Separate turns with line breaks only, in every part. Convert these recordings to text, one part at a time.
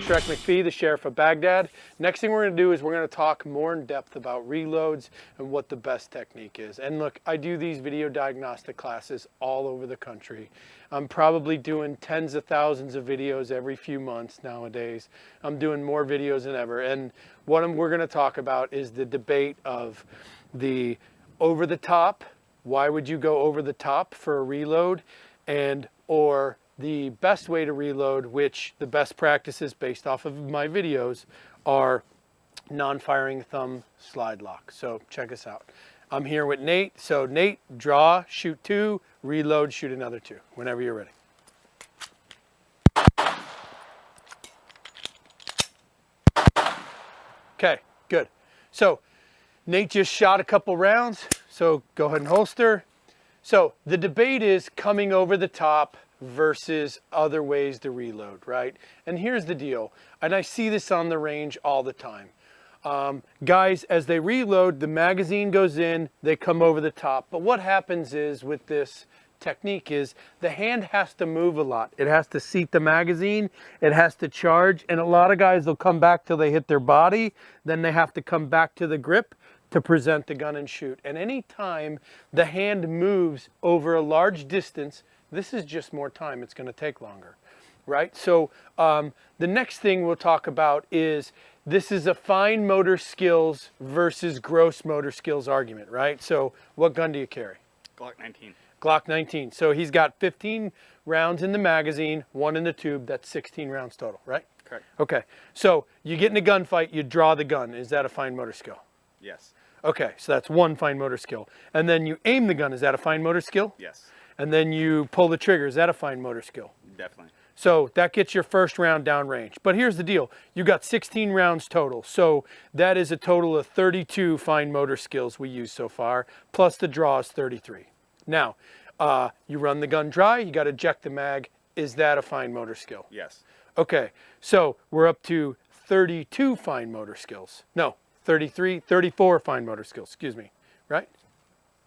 Shrek McPhee, the Sheriff of Baghdad. Next thing we're going to do is we're going to talk more in depth about reloads and what the best technique is. And look, I do these video diagnostic classes all over the country. I'm probably doing tens of thousands of videos every few months nowadays. I'm doing more videos than ever. And what we're going to talk about is the debate of the over the top. Why would you go over the top for a reload? And or the best way to reload, which the best practices based off of my videos are non-firing thumb slide lock. So check us out. I'm here with Nate. So Nate, draw, shoot 2, reload, shoot another 2, whenever you're ready. Okay, good. So Nate just shot a couple rounds, so go ahead and holster. So the debate is coming over the top versus other ways to reload, right? And here's the deal, and I see this on the range all the time. Guys, as they reload, the magazine goes in, they come over the top. But what happens is with this technique is the hand has to move a lot. It has to seat the magazine, it has to charge, and a lot of guys will come back till they hit their body, then they have to come back to the grip to present the gun and shoot. And anytime the hand moves over a large distance, this is just more time. It's going to take longer, right? So the next thing we'll talk about is this is a fine motor skills versus gross motor skills argument, right? So what gun do you carry?
Glock 19.
Glock 19. So he's got 15 rounds in the magazine, 1 in the tube. That's 16 rounds total, right?
Correct.
Okay. So you get in a gunfight, you draw the gun. Is that a fine motor skill?
Yes.
Okay, so that's one fine motor skill. And then you aim the gun. Is that a fine motor skill?
Yes.
And then you pull the trigger. Is that a fine motor skill?
Definitely.
So that gets your first round downrange. But here's the deal. You got 16 rounds total. So that is a total of 32 fine motor skills we used so far, plus the draw is 33. Now, you run the gun dry. You got to eject the mag. Is that a fine motor skill?
Yes.
Okay, so we're up to 32 fine motor skills. No, 33, 34 fine motor skills, excuse me, right?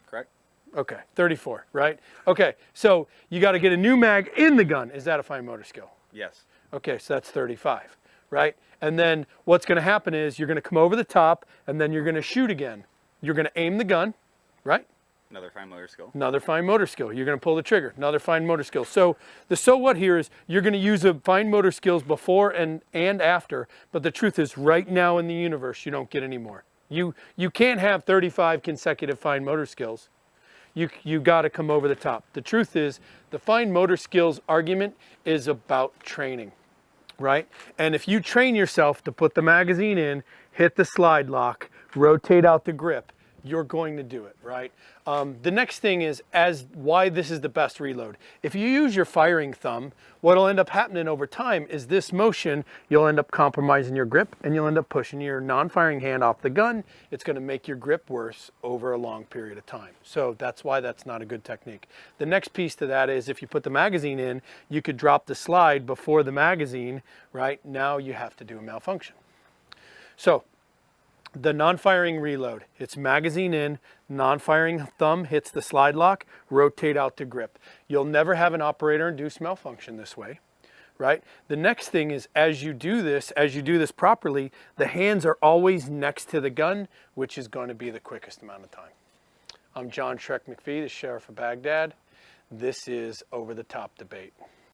Correct.
Okay, 34, right? Okay, so you got to get a new mag in the gun. Is that a fine motor skill?
Yes.
Okay, so that's 35, right? And then what's going to happen is you're going to come over the top and then you're going to shoot again. You're going to aim the gun, right?
Another fine motor skill.
Another fine motor skill. You're going to pull the trigger. Another fine motor skill. So the so what here is you're going to use a fine motor skills before and after, but the truth is right now in the universe you don't get any more. You can't have 35 consecutive fine motor skills. You got to come over the top. The truth is the fine motor skills argument is about training, right? And if you train yourself to put the magazine in, hit the slide lock, rotate out the grip, you're going to do it, right? The next thing is why this is the best reload. If you use your firing thumb, what'll end up happening over time is this motion, you'll end up compromising your grip and you'll end up pushing your non-firing hand off the gun. It's going to make your grip worse over a long period of time. So that's why that's not a good technique. The next piece to that is if you put the magazine in, you could drop the slide before the magazine, right? Now you have to do a malfunction. So the non-firing reload, it's magazine in, non-firing thumb hits the slide lock, rotate out to grip. You'll never have an operator-induced malfunction this way, right? The next thing is as you do this properly, the hands are always next to the gun, which is going to be the quickest amount of time. I'm John Shrek McPhee, the Sheriff of Baghdad. This is Over the Top Debate.